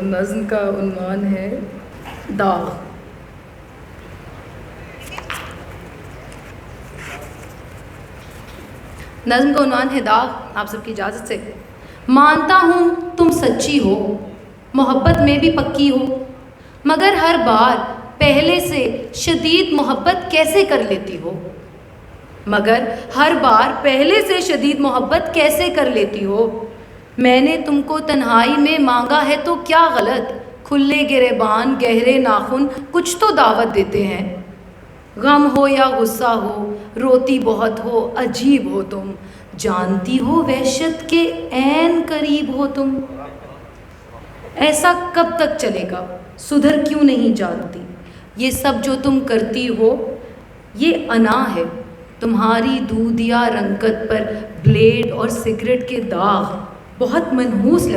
नज़्म का उन्वान है दाग। नज़्म का उन्वान है दाग, आप सबकी इजाज़त से। मानता हूँ तुम सच्ची हो, मोहब्बत में भी पक्की हो, मगर हर बार पहले से शदीद मोहब्बत कैसे कर लेती हो। मगर हर बार पहले से शदीद मोहब्बत कैसे कर लेती हो। मैंने तुमको तन्हाई में मांगा है तो क्या गलत, खुले गिरेबान गहरे नाखून कुछ तो दावत देते हैं। गम हो या गुस्सा हो, रोती बहुत हो, अजीब हो तुम, जानती हो वहशत के ऐन करीब हो तुम। ऐसा कब तक चलेगा, सुधर क्यों नहीं जानती। ये सब जो तुम करती हो ये अना है, तुम्हारी दूधिया रंगत पर ब्लेड और सिगरेट के दाग बहुत मनहूस लगते